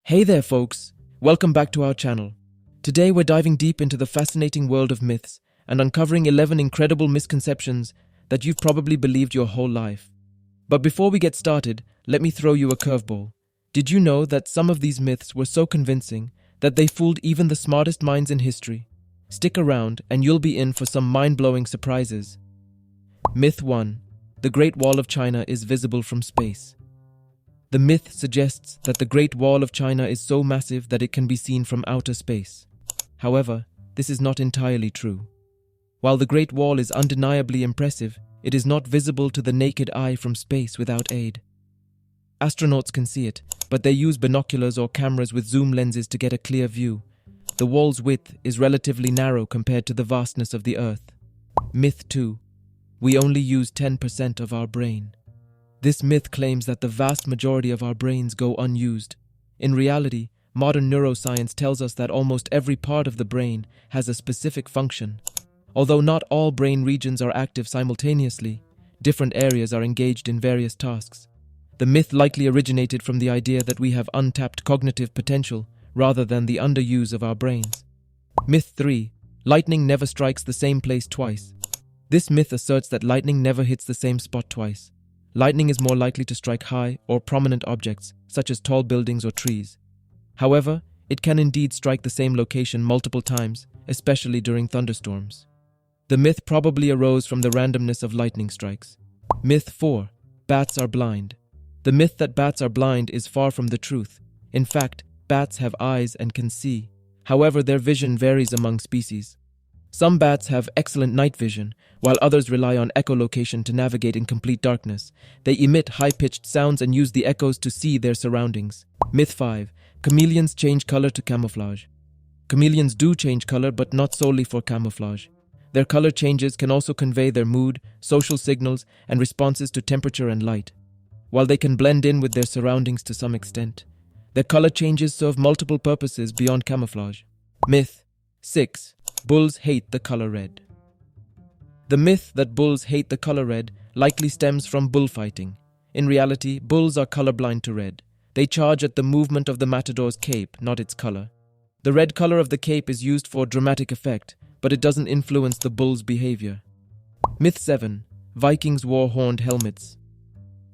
Hey there folks, welcome back to our channel. Today we're diving deep into the fascinating world of myths and uncovering 11 incredible misconceptions that you've probably believed your whole life. But before we get started, let me throw you a curveball. Did you know that some of these myths were so convincing that they fooled even the smartest minds in history? Stick around and you'll be in for some mind-blowing surprises. Myth 1. The Great Wall of China is visible from space. The myth suggests that the Great Wall of China is so massive that it can be seen from outer space. However, this is not entirely true. While the Great Wall is undeniably impressive, it is not visible to the naked eye from space without aid. Astronauts can see it, but they use binoculars or cameras with zoom lenses to get a clear view. The wall's width is relatively narrow compared to the vastness of the Earth. Myth 2. We only use 10% of our brain. This myth claims that the vast majority of our brains go unused. In reality, modern neuroscience tells us that almost every part of the brain has a specific function. Although not all brain regions are active simultaneously, different areas are engaged in various tasks. The myth likely originated from the idea that we have untapped cognitive potential rather than the underuse of our brains. Myth 3. Lightning never strikes the same place twice. This myth asserts that lightning never hits the same spot twice. Lightning is more likely to strike high or prominent objects, such as tall buildings or trees. However, it can indeed strike the same location multiple times, especially during thunderstorms. The myth probably arose from the randomness of lightning strikes. Myth 4. Bats are blind. The myth that bats are blind is far from the truth. In fact, bats have eyes and can see. However, their vision varies among species. Some bats have excellent night vision, while others rely on echolocation to navigate in complete darkness. They emit high-pitched sounds and use the echoes to see their surroundings. Myth 5. Chameleons change color to camouflage. Chameleons do change color, but not solely for camouflage. Their color changes can also convey their mood, social signals, and responses to temperature and light. While they can blend in with their surroundings to some extent, their color changes serve multiple purposes beyond camouflage. Myth 6. Bulls hate the color red. The myth that bulls hate the color red likely stems from bullfighting. In reality, bulls are colorblind to red. They charge at the movement of the matador's cape, not its color. The red color of the cape is used for dramatic effect, but it doesn't influence the bull's behavior. Myth 7. Vikings wore horned helmets.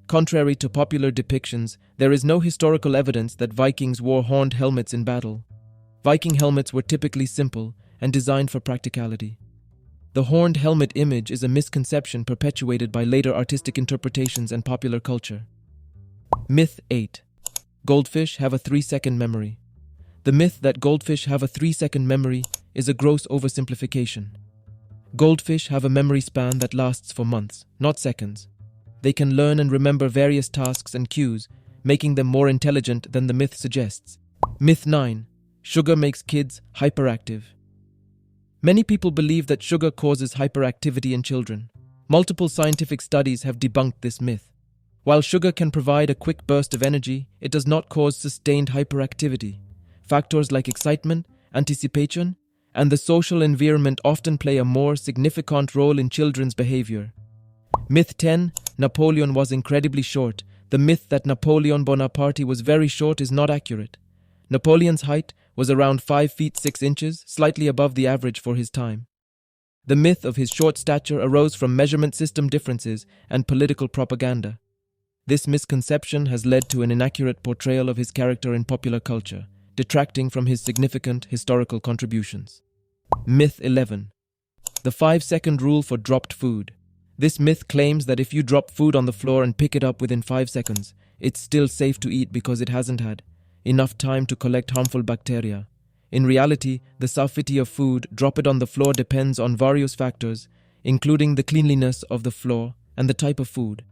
Contrary to popular depictions, there is no historical evidence that Vikings wore horned helmets in battle. Viking helmets were typically simple and designed for practicality. The horned helmet image is a misconception perpetuated by later artistic interpretations and popular culture. Myth 8. Goldfish have a 3-second memory. The myth that goldfish have a 3-second memory is a gross oversimplification. Goldfish have a memory span that lasts for months, not seconds. They can learn and remember various tasks and cues, making them more intelligent than the myth suggests. Myth 9. Sugar makes kids hyperactive. Many people believe that sugar causes hyperactivity in children. Multiple scientific studies have debunked this myth. While sugar can provide a quick burst of energy, it does not cause sustained hyperactivity. Factors like excitement, anticipation, and the social environment often play a more significant role in children's behavior. Myth 10. Napoleon was incredibly short. The myth that Napoleon Bonaparte was very short is not accurate. Napoleon's height was around 5 feet 6 inches, slightly above the average for his time. The myth of his short stature arose from measurement system differences and political propaganda. This misconception has led to an inaccurate portrayal of his character in popular culture, detracting from his significant historical contributions. Myth 11. The 5-second rule for dropped food. This myth claims that if you drop food on the floor and pick it up within 5 seconds, it's still safe to eat because it hasn't had enough time to collect harmful bacteria. In reality, the safety of food dropped on the floor depends on various factors, including the cleanliness of the floor and the type of food.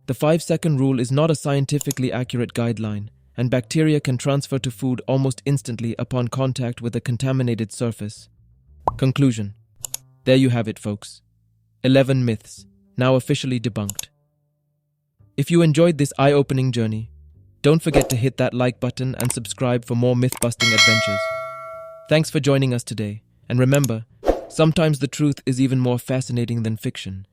The 5-second rule is not a scientifically accurate guideline, and bacteria can transfer to food almost instantly upon contact with a contaminated surface. Conclusion. There you have it, folks. 11 myths, now officially debunked. If you enjoyed this eye-opening journey, don't forget to hit that like button and subscribe for more myth-busting adventures. Thanks for joining us today, and remember, sometimes the truth is even more fascinating than fiction.